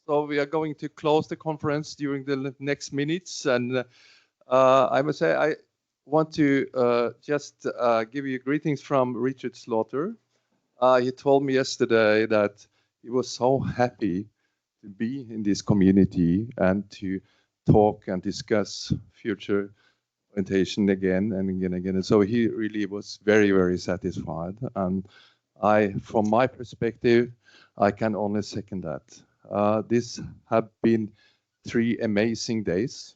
So we are going to close the conference during the next minutes, and I must say I want to just give you greetings from Richard Slaughter. He told me yesterday that he was so happy to be in this community and to talk and discuss future orientation again and again and again. And so he really was very, very satisfied. And from my perspective, I can only second that. This have been 3 amazing days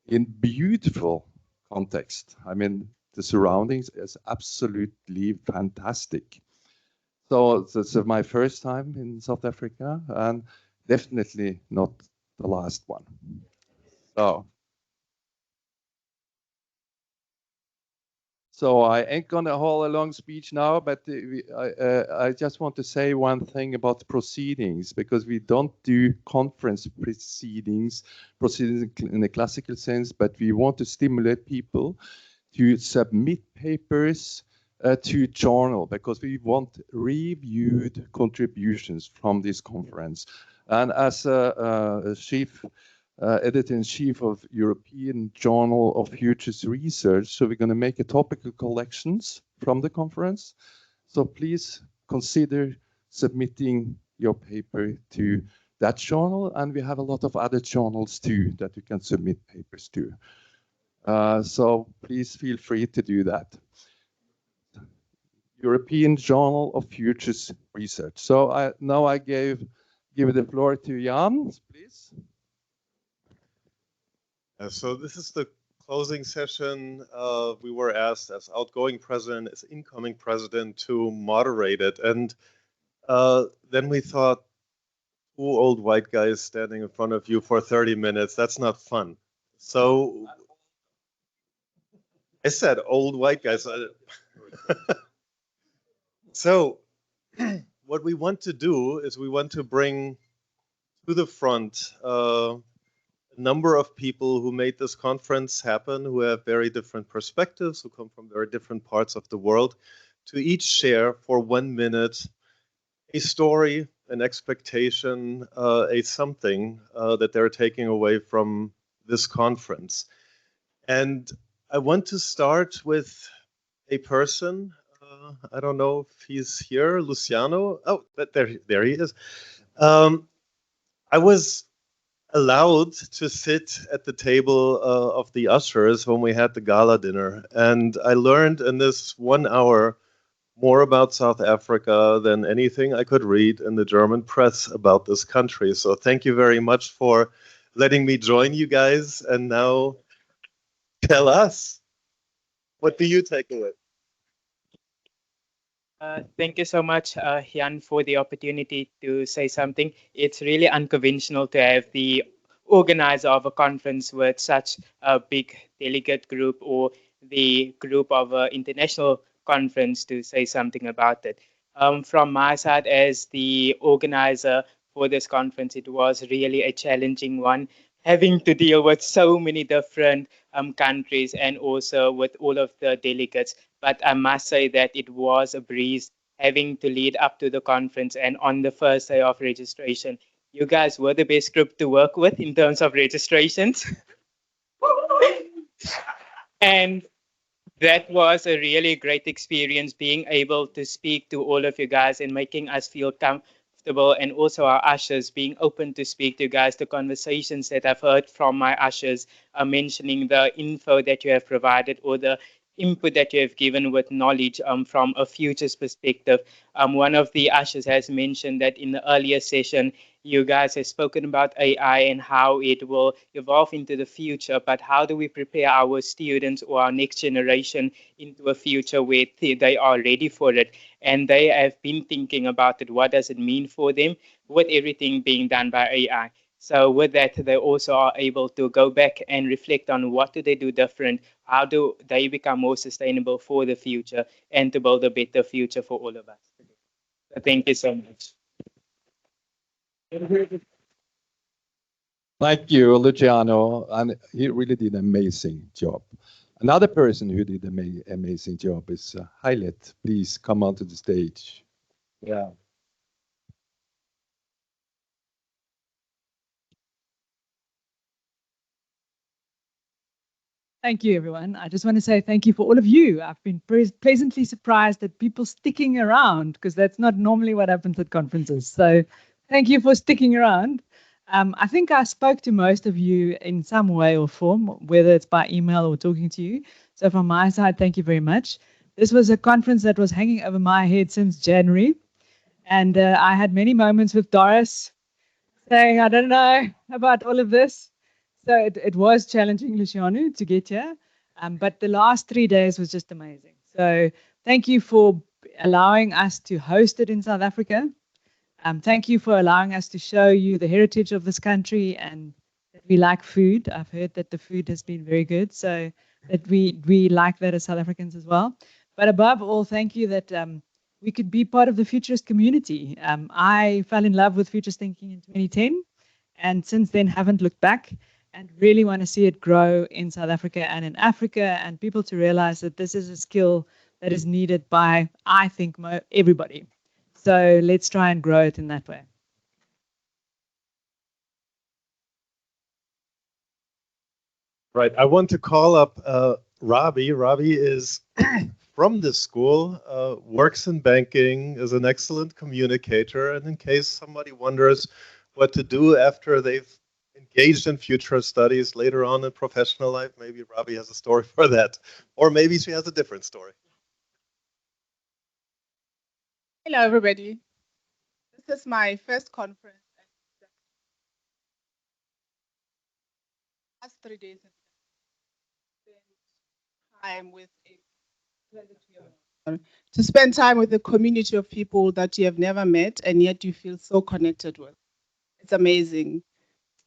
in beautiful context. I mean, the surroundings is absolutely fantastic. So this is my first time in South Africa and definitely not the last one. So I ain't gonna hold a long speech now, but I just want to say one thing about proceedings, because we don't do conference proceedings in a classical sense, but we want to stimulate people to submit papers to journal, because we want reviewed contributions from this conference. And as a chief editor-in-chief of European Journal of Futures Research. So we're going to make a topical collections from the conference. So please consider submitting your paper to that journal. And we have a lot of other journals too that you can submit papers to. So please feel free to do that. European Journal of Futures Research. So now I give the floor to Jan, please. So this is the closing session. We were asked as outgoing president, as incoming president, to moderate it. And then we thought, 2 old white guys standing in front of you for 30 minutes, that's not fun. So I said old white guys. So what we want to do is we want to bring to the front a number of people who made this conference happen, who have very different perspectives, who come from very different parts of the world, to each share for 1 minute a story, an expectation, a something that they're taking away from this conference. And I want to start with a person. I don't know if he's here, Luciano. Oh, but there he is. I was allowed to sit at the table of the ushers when we had the gala dinner. And I learned in this 1 hour more about South Africa than anything I could read in the German press about this country. So thank you very much for letting me join you guys. And now tell us, what do you take away? Thank you so much, Jan, for the opportunity to say something. It's really unconventional to have the organizer of a conference with such a big delegate group or the group of an international conference to say something about it. From my side, as the organizer for this conference, it was really a challenging one, having to deal with so many different countries and also with all of the delegates. But I must say that it was a breeze having to lead up to the conference. And on the first day of registration, you guys were the best group to work with in terms of registrations. And that was a really great experience, being able to speak to all of you guys and making us feel comfortable, and also our ushers being open to speak to you guys. The conversations that I've heard from my ushers are mentioning the info that you have provided or the input that you have given with knowledge from a futures perspective. One of the ushers has mentioned that in the earlier session, you guys have spoken about AI and how it will evolve into the future, but how do we prepare our students or our next generation into a future where they are ready for it? And they have been thinking about it. What does it mean for them with everything being done by AI? So with that, they also are able to go back and reflect on what do they do different, how do they become more sustainable for the future, and to build a better future for all of us. So thank you so much. Thank you, Luciano. And he really did an amazing job. Another person who did an amazing job is Hailet. Please come onto the stage. Yeah. Thank you, everyone. I just want to say thank you for all of you. I've been pleasantly surprised at people sticking around because that's not normally what happens at conferences. So thank you for sticking around. I think I spoke to most of you in some way or form, whether it's by email or talking to you. So from my side, thank you very much. This was a conference that was hanging over my head since January. And I had many moments with Doris saying, I don't know about all of this. So it was challenging, Luciano, to get here. But the last 3 days was just amazing. So thank you for allowing us to host it in South Africa. Thank you for allowing us to show you the heritage of this country and that we like food. I've heard that the food has been very good. So that we like that as South Africans as well. But above all, thank you that we could be part of the futurist community. I fell in love with futurist thinking in 2010 and since then haven't looked back and really want to see it grow in South Africa and in Africa and people to realize that this is a skill that is needed by, I think, everybody. So let's try and grow it in that way. Right. I want to call up Robbie. Robbie is from this school, works in banking, is an excellent communicator. And in case somebody wonders what to do after they've engaged in future studies later on in professional life, maybe Robbie has a story for that. Or maybe she has a different story. Hello, everybody. This is my first conference. Last 3 days, time with to spend time with a community of people that you have never met and yet you feel so connected with. It's amazing.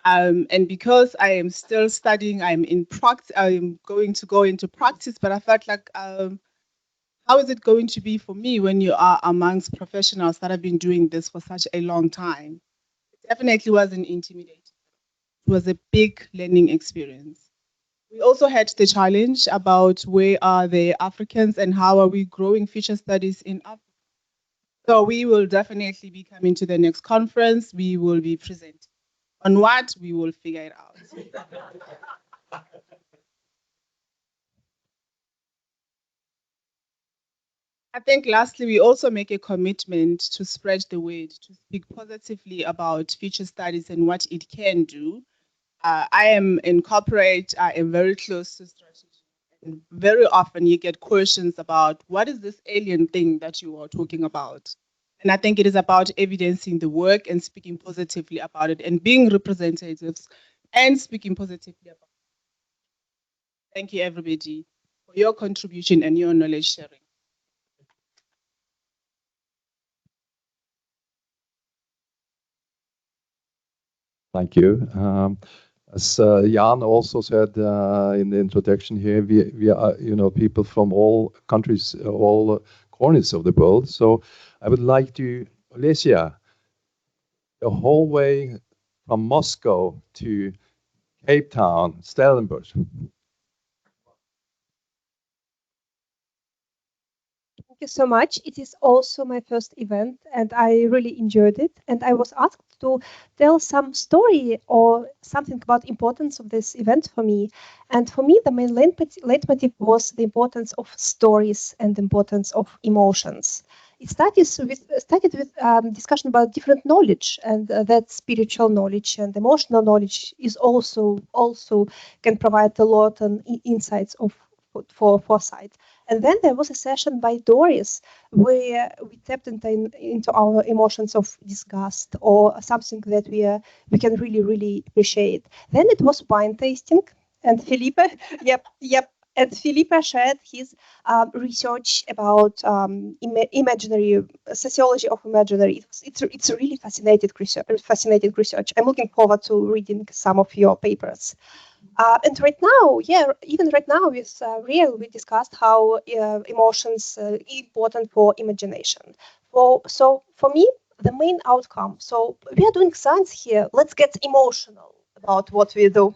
And because I am still studying, I'm in practice. I'm going to go into practice, but I felt like, how is it going to be for me when you are amongst professionals that have been doing this for such a long time? It definitely wasn't intimidating. It was a big learning experience. We also had the challenge about where are the Africans and how are we growing future studies in Africa. So we will definitely be coming to the next conference. We will be presenting. On what, we will figure it out. I think lastly, we also make a commitment to spread the word, to speak positively about future studies and what it can do. I am in corporate, I am very close to strategy. And very often you get questions about what is this alien thing that you are talking about? And I think it is about evidencing the work and speaking positively about it and being representatives and speaking positively about it. Thank you, everybody, for your contribution and your knowledge sharing. Thank you. As Jan also said in the introduction here, we are people from all countries, all corners of the world. So I would like to, Olesia, the whole way from Moscow to Cape Town, Stellenbosch. Thank you so much. It is also my first event and I really enjoyed it. And I was asked to tell some story or something about importance of this event for me. And for me, the main leitmotif was the importance of stories and the importance of emotions. It started with discussion about different knowledge, and that spiritual knowledge and emotional knowledge is also can provide a lot of insights for foresight. And then there was a session by Doris where we tapped into our emotions of disgust or something that we can really appreciate. Then it was wine tasting, and Felipe, yep. And Felipe shared his research about imaginary sociology of imaginary. It's a really fascinating research. I'm looking forward to reading some of your papers. And right now, even right now with Riel, we discussed how emotions are important for imagination. So for me, the main outcome. So we are doing science here. Let's get emotional about what we do.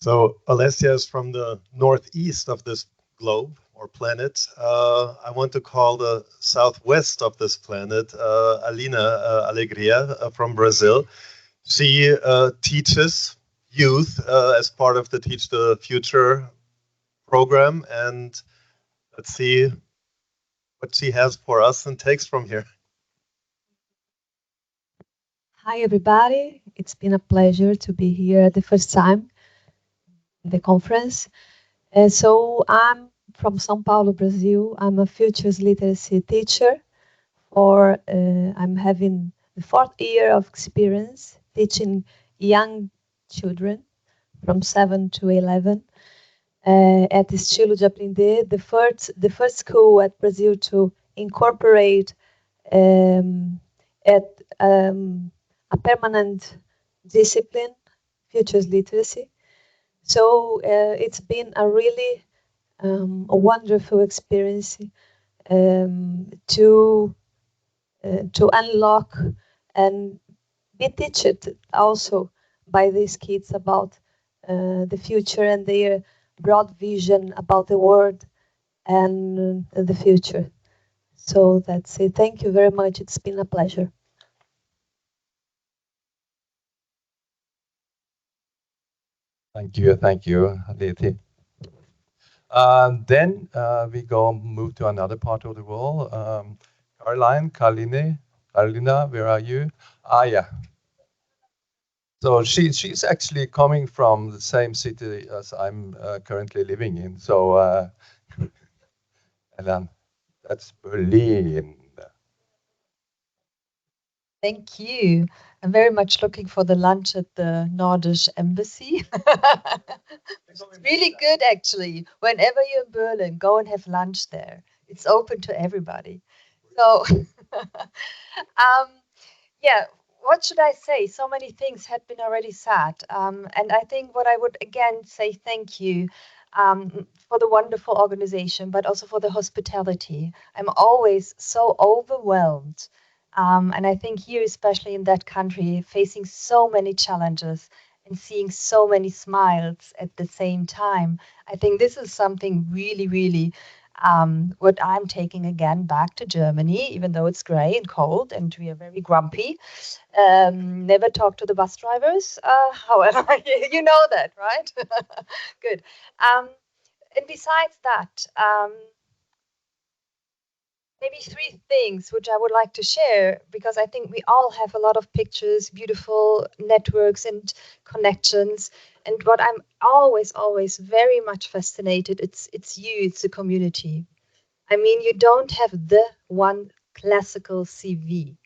So Alessia is from the northeast of this globe, or planet. I want to call the southwest of this planet Alina Alegria from Brazil. She teaches youth as part of the Teach the Future program, and let's see what she has for us and takes from here. Hi, everybody. It's been a pleasure to be here the first time in the conference. So I'm from São Paulo, Brazil. I'm a futures literacy teacher, or I'm having the 4th year of experience teaching young children from 7 to 11 at Estilo de Aprender, the first school at Brazil to incorporate at a permanent discipline, futures literacy. So it's been a really a wonderful experience to unlock and be taught also by these kids about the future and their broad vision about the world and the future. So that's it. Thank you very much. It's been a pleasure. Thank you, Leti. Then we move to another part of the world. Carolina, where are you? Yeah. So she's actually coming from the same city as I'm currently living in. So, and that's Berlin. Thank you. I'm very much looking for the lunch at the Nordish Embassy. It's really good, actually. Whenever you're in Berlin, go and have lunch there. It's open to everybody. So, yeah, what should I say? So many things had been already said. And I think what I would again say thank you for the wonderful organization, but also for the hospitality. I'm always so overwhelmed. And I think here, especially in that country, facing so many challenges and seeing so many smiles at the same time, I think this is something really, really what I'm taking again back to Germany, even though it's gray and cold and we are very grumpy. Never talk to the bus drivers. However, you know that, right? Good. And besides that, maybe 3 things which I would like to share, because I think we all have a lot of pictures, beautiful networks and connections. And what I'm always, always very much fascinated, it's you, it's the community. I mean, you don't have the one classical CV.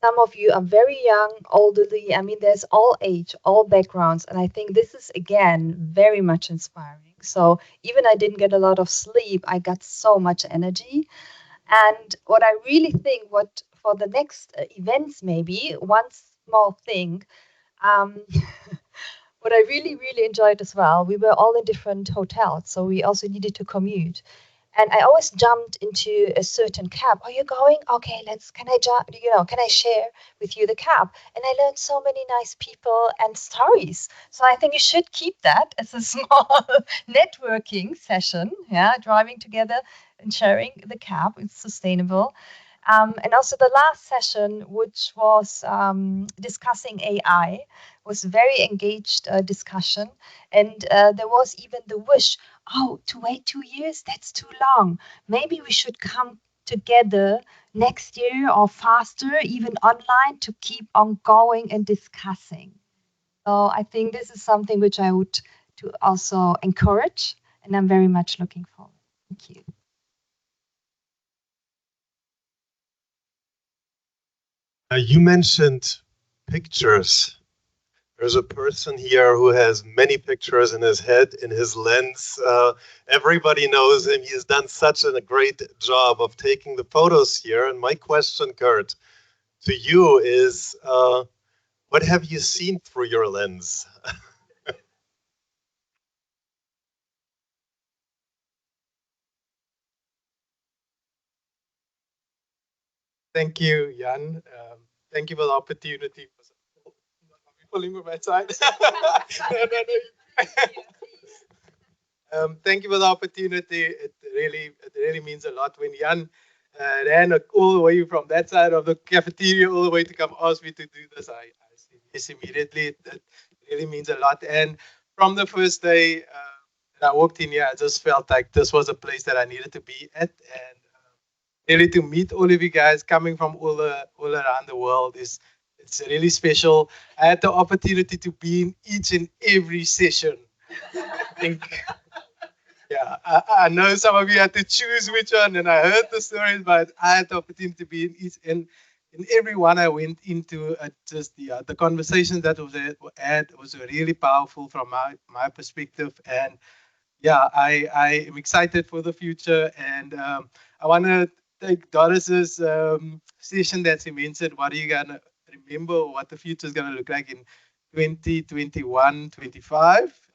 Some of you are very young, elderly. I mean, there's all age, all backgrounds. And I think this is, again, very much inspiring. So even I didn't get a lot of sleep, I got so much energy. And what I really think, what for the next events, maybe one small thing, what I really, really enjoyed as well, we were all in different hotels. So we also needed to commute. And I always jumped into a certain cab. Are you going? Okay, can I share with you the cab? And I learned so many nice people and stories. So I think you should keep that as a small networking session. Yeah, driving together and sharing the cab. It's sustainable. And also the last session, which was discussing AI, was very engaged discussion. And there was even the wish, to wait 2 years, that's too long. Maybe we should come together next year or faster, even online, to keep on going and discussing. So I think this is something which I would to also encourage, and I'm very much looking forward. Thank you. You mentioned pictures. There's a person here who has many pictures in his head, in his lens. Everybody knows him. He has done such a great job of taking the photos here. And my question, Kurt, to you is, what have you seen through your lens? Thank you, Jan. Thank you for the opportunity. Pulling me aside. No. Thank you for the opportunity. It really means a lot when Jan ran all the way from that side of the cafeteria all the way to come ask me to do this. I said yes immediately. It really means a lot. And from the first day that I walked in here, I just felt like this was a place that I needed to be at. And really to meet all of you guys coming from all around the world is it's really special. I had the opportunity to be in each and every session. I think yeah, I know some of you had to choose which one, and I heard the stories, but I had the opportunity to be in each and in every one I went into. Just the conversations that had was really powerful from my perspective, and yeah, I am excited for the future, and I want to take Doris's session that she mentioned. What are you gonna remember? Or what the future is gonna look like in 2021, 25?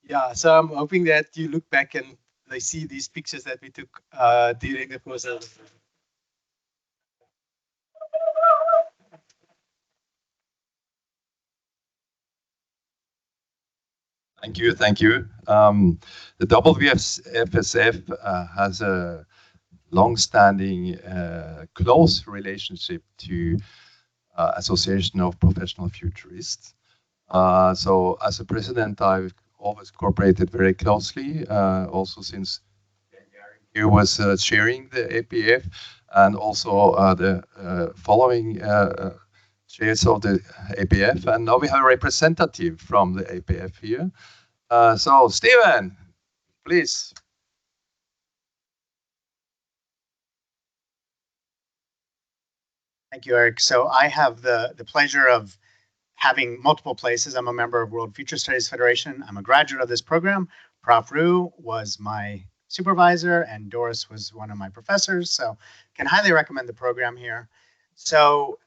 Yeah, so I'm hoping that you look back and they see these pictures that we took during the course of. Thank you, thank you. The WFSF has a long-standing, close relationship to Association of Professional Futurists. So as a president, I've always cooperated very closely, also since he was chairing the APF and also the following chairs of the APF. And now we have a representative from the APF here. So Stephen, please. Thank you, Eric. So I have the pleasure of having multiple places. I'm a member of World Future Studies Federation. I'm a graduate of this program. Prof. Rue was my supervisor and Doris was one of my professors. So can highly recommend the program here. So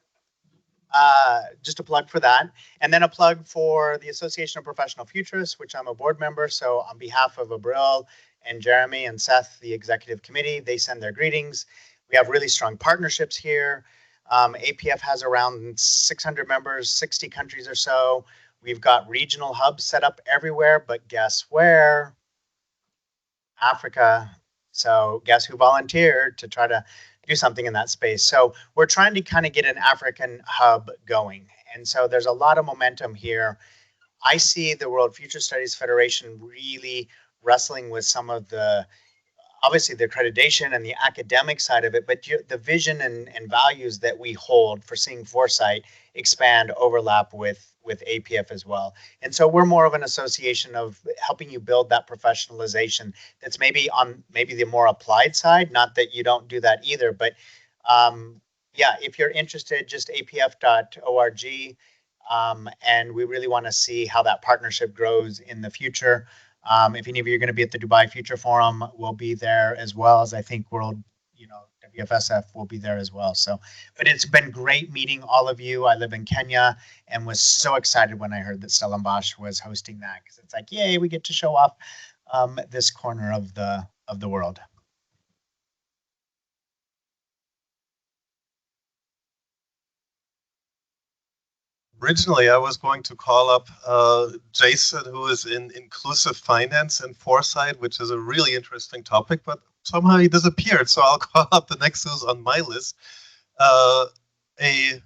just a plug for that. And then a plug for the Association of Professional Futurists, which I'm a board member. So on behalf of Abril and Jeremy and Seth, the executive committee, they send their greetings. We have really strong partnerships here. APF has around 600 members, 60 countries or so. We've got regional hubs set up everywhere, but guess where? Africa. So guess who volunteered to try to do something in that space? So we're trying to kind of get an African hub going. And so there's a lot of momentum here. I see the World Future Studies Federation really wrestling with some of the obviously the accreditation and the academic side of it, but the vision and values that we hold for seeing foresight expand, overlap with APF as well. And so we're more of an association of helping you build that professionalization that's maybe on the more applied side, not that you don't do that either, but yeah, if you're interested, just apf.org. And we really want to see how that partnership grows in the future. If any of you are going to be at the Dubai Future Forum, we'll be there as well as I think World, WFSF will be there as well. So, but it's been great meeting all of you. I live in Kenya and was so excited when I heard that Stellenbosch was hosting that because it's like, yay, we get to show off this corner of the world. Originally, I was going to call up Jason, who is in inclusive finance and foresight, which is a really interesting topic, but somehow he disappeared. So I'll call up the next who's on my list, a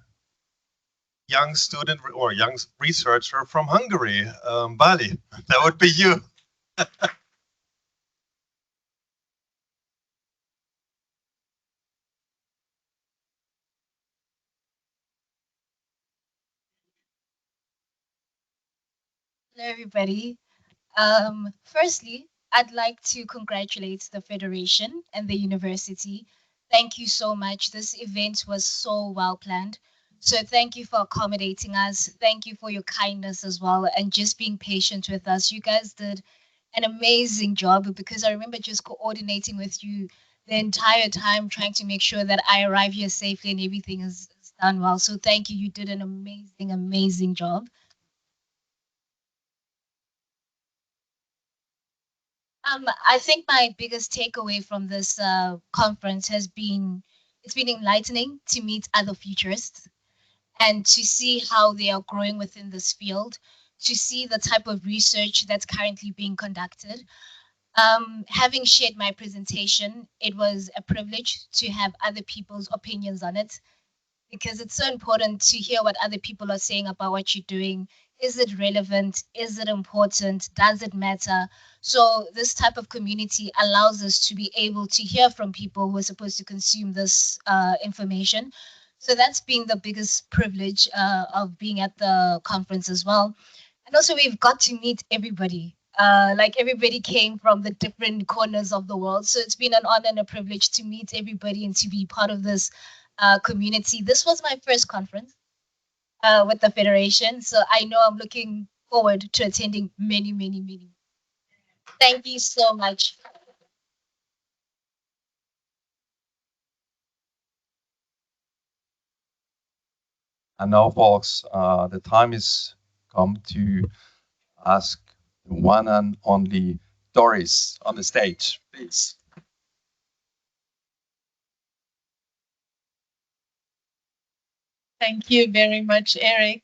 young student or young researcher from Hungary, Bali. That would be you. Hello, everybody. Firstly, I'd like to congratulate the Federation and the university. Thank you so much. This event was so well planned. So thank you for accommodating us. Thank you for your kindness as well and just being patient with us. You guys did an amazing job because I remember just coordinating with you the entire time, trying to make sure that I arrive here safely and everything is done well. So thank you. You did an amazing, amazing job. I think my biggest takeaway from this conference has been it's been enlightening to meet other futurists and to see how they are growing within this field. to see the type of research that's currently being conducted. Having shared my presentation, it was a privilege to have other people's opinions on it, because it's so important to hear what other people are saying about what you're doing. Is it relevant? Is it important? Does it matter? So this type of community allows us to be able to hear from people who are supposed to consume this information. So that's been the biggest privilege of being at the conference as well. And also we've got to meet everybody. Like everybody came from the different corners of the world. So it's been an honor and a privilege to meet everybody and to be part of this community. This was my first conference with the Federation. So I know I'm looking forward to attending many, many, many. Thank you so much. And now, folks, the time is come to ask the one and only Doris on the stage, please. Thank you very much, Eric.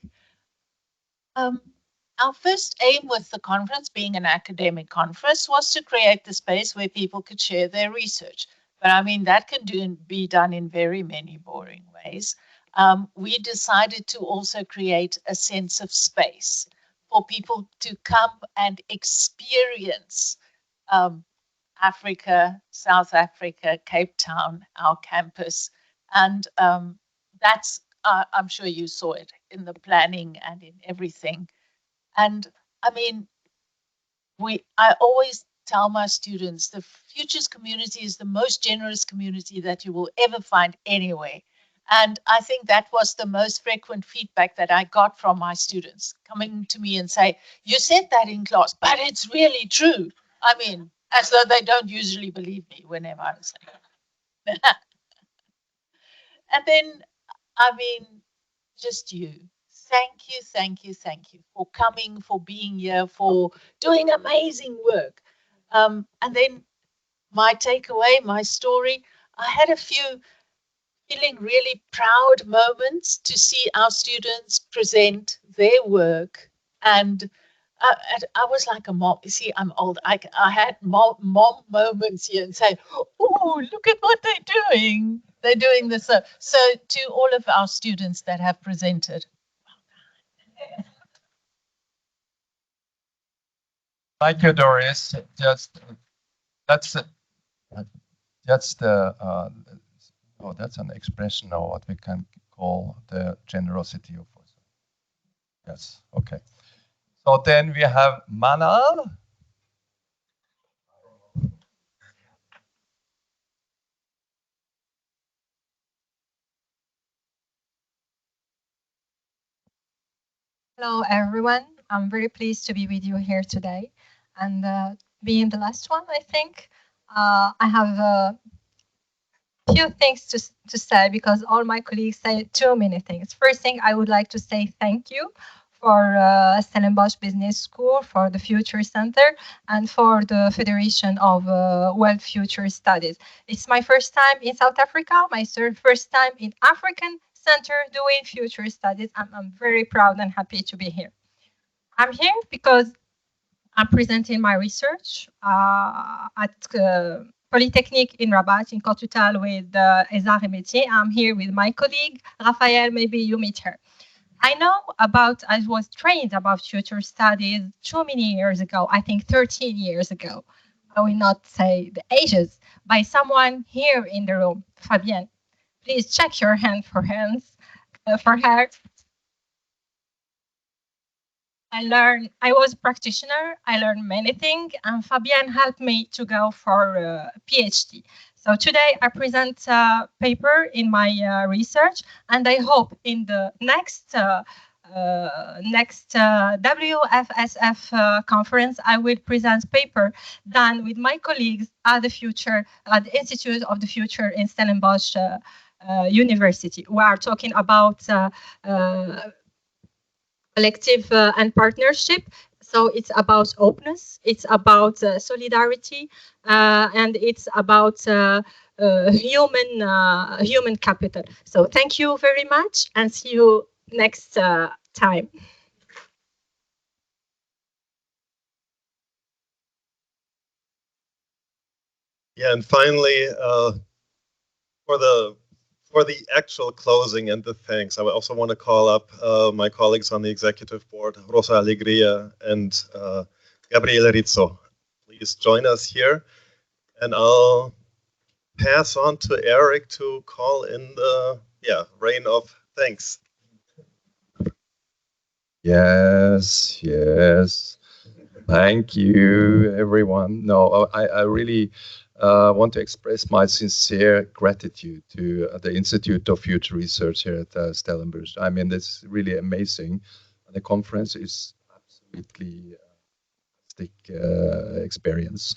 Our first aim with the conference, being an academic conference, was to create the space where people could share their research. But I mean, that can be done in very many boring ways. We decided to also create a sense of space for people to come and experience Africa, South Africa, Cape Town, our campus. And that's, I'm sure you saw it in the planning and in everything. And I mean, I always tell my students, the Futures community is the most generous community that you will ever find anywhere. And I think that was the most frequent feedback that I got from my students, coming to me and say, you said that in class, but it's really true. I mean, as though they don't usually believe me whenever I say that. And then, I mean, just you. Thank you, thank you, thank you for coming, for being here, for doing amazing work. And then my takeaway, my story, I had a few feeling really proud moments to see our students present their work. And I was like a mom. You see, I'm old. I had mom moments here and say, oh, look at what they're doing. They're doing this. So to all of our students that have presented, Thank you, Doris. That's the oh, that's an expression of what we can call the generosity of us. Yes. Okay. So then we have Manal. Hello, everyone. I'm very pleased to be with you here today. And being the last one, I think, I have a few things to say because all my colleagues say too many things. First thing, I would like to say thank you for Stellenbosch Business School, for the Future Center, and for the Federation of World Future Studies. It's my first time in South Africa, my first time in African Center doing future studies. I'm very proud and happy to be here. I'm here because I'm presenting my research at Polytechnique in Rabat in Portugal with Ezar Métier. I'm here with my colleague, Raphael, maybe you meet her. I was trained about future studies too many years ago, I think 13 years ago. I will not say the ages, by someone here in the room, Fabienne. Please check your hand for her. I was a practitioner, I learned many things, and Fabienne helped me to go for a PhD. So today I present a paper in my research, and I hope in the next WFSF conference, I will present paper done with my colleagues at the Institute of the Future in Stellenbosch University. We are talking about collective and partnership. So it's about openness, it's about solidarity, and it's about human capital. So thank you very much and see you next time. Yeah, and finally, for the actual closing and the thanks, I also want to call up my colleagues on the executive board, Rosa Alegria and Gabriela Rizzo. Please join us here, and I'll pass on to Eric to call in the rain of thanks. Yes, yes. Thank you, everyone. No, I really want to express my sincere gratitude to the Institute of Future Research here at Stellenbosch. I mean, it's really amazing. The conference is absolutely fantastic experience.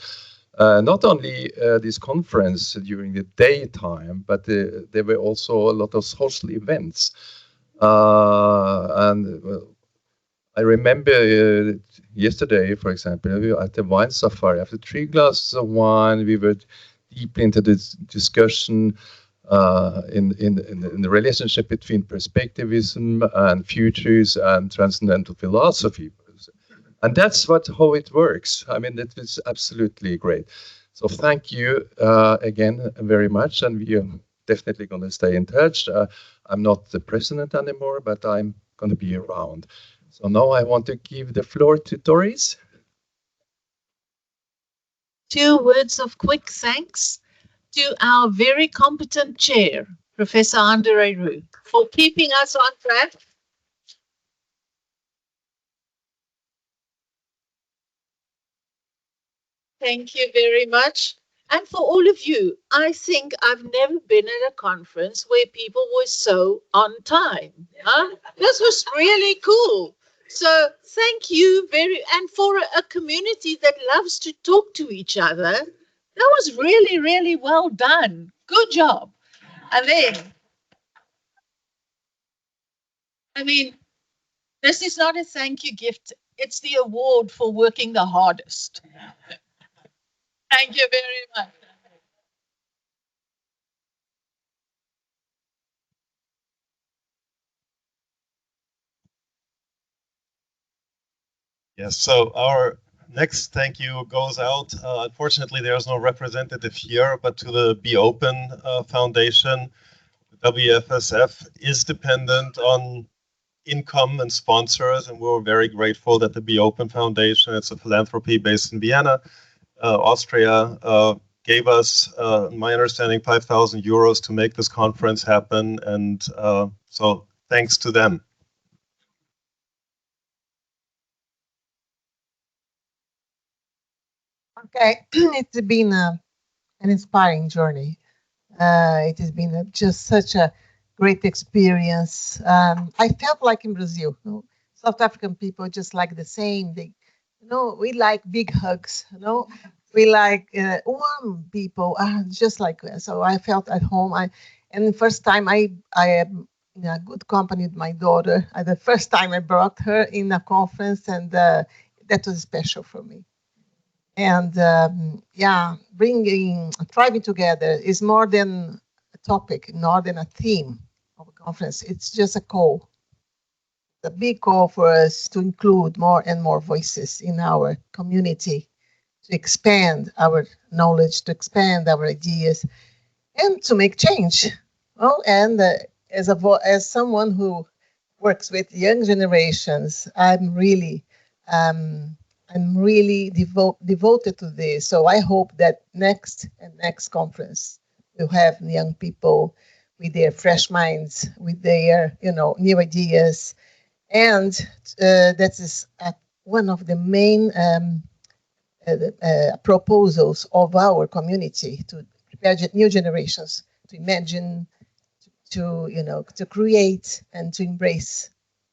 Not only this conference during the daytime, but there were also a lot of social events. I remember yesterday, for example, we were at the wine safari. After 3 glasses of wine, we were deeply into this discussion in the relationship between perspectivism and futures and transcendental philosophy. And that's how it works. I mean, it is absolutely great. So thank you again very much, and we are definitely going to stay in touch. I'm not the president anymore, but I'm going to be around. So now I want to give the floor to Doris. 2 words of quick thanks to our very competent chair, Professor Andre Roux, for keeping us on track. Thank you very much. And for all of you, I think I've never been at a conference where people were so on time. Huh? This was really cool. So thank you and for a community that loves to talk to each other, that was really, really well done. Good job. And then, I mean, this is not a thank you gift. It's the award for working the hardest. Thank you very much. Yes, so our next thank you goes out. Unfortunately, there's no representative here, but to the Be Open Foundation. WFSF is dependent on income and sponsors, and we're very grateful that the Be Open Foundation, it's a philanthropy based in Vienna, Austria, gave us, my understanding, 5,000 euros to make this conference happen. And so thanks to them. Okay, it's been an inspiring journey. It has been just such a great experience. I felt like in Brazil, South African people just like the same. We like big hugs. We like warm people, just like that. So I felt at home. And the first time I am in a good company with my daughter. The first time I brought her in a conference, and that was special for me. And thriving together is more than a topic, more than a theme of a conference. It's just a call, a big call for us to include more and more voices in our community, to expand our knowledge, to expand our ideas, and to make change. And as someone who works with young generations, I'm really devoted to this. So I hope that next conference we'll have young people with their fresh minds, with their new ideas, and that is one of the main proposals of our community, to prepare new generations to imagine, to create and to embrace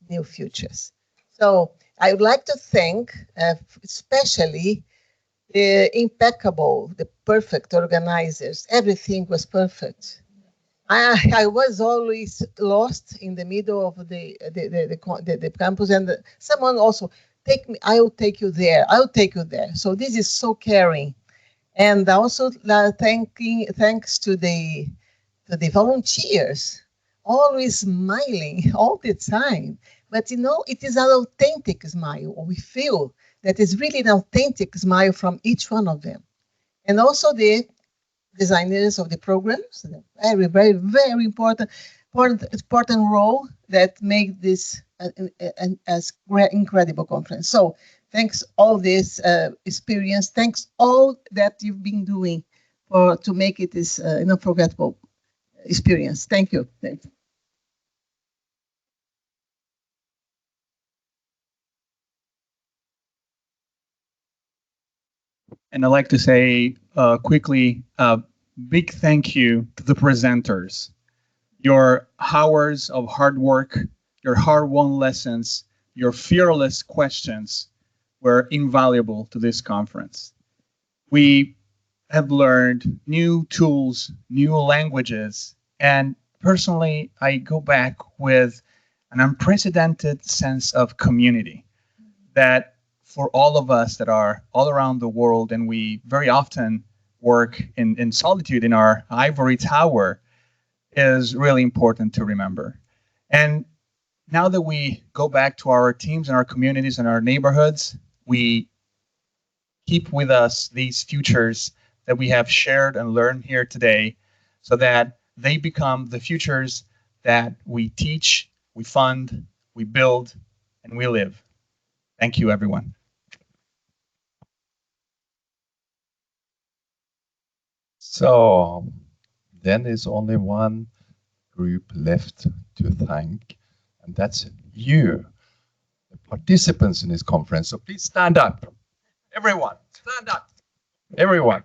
new futures. So I would like to thank especially the impeccable, the perfect organizers. Everything was perfect. I was always lost in the middle of the campus, and someone also take me. I will take you there. I will take you there. So this is so caring, and also thanks to the volunteers, always smiling all the time. But it is an authentic smile. We feel that is really an authentic smile from each one of them. And also the designers of the programs. Very, very, very important role that make this an incredible conference. So thanks all this experience. Thanks all that you've been doing to make it this unforgettable experience. Thank you. Thank you. And I'd like to say quickly, big thank you to the presenters. Your hours of hard work, your hard-won lessons, your fearless questions were invaluable to this conference. We have learned new tools, new languages, and personally, I go back with an unprecedented sense of community that for all of us that are all around the world, and we very often work in solitude in our ivory tower, is really important to remember. And now that we go back to our teams and our communities and our neighborhoods, we keep with us these futures that we have shared and learned here today so that they become the futures that we teach, we fund, we build, and we live. Thank you, everyone. So then there's only one group left to thank, and that's you, the participants in this conference. So please stand up. Everyone, stand up. Everyone.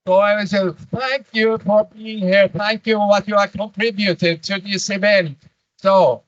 So I will say thank you for being here. Thank you for what you have contributed to this event. So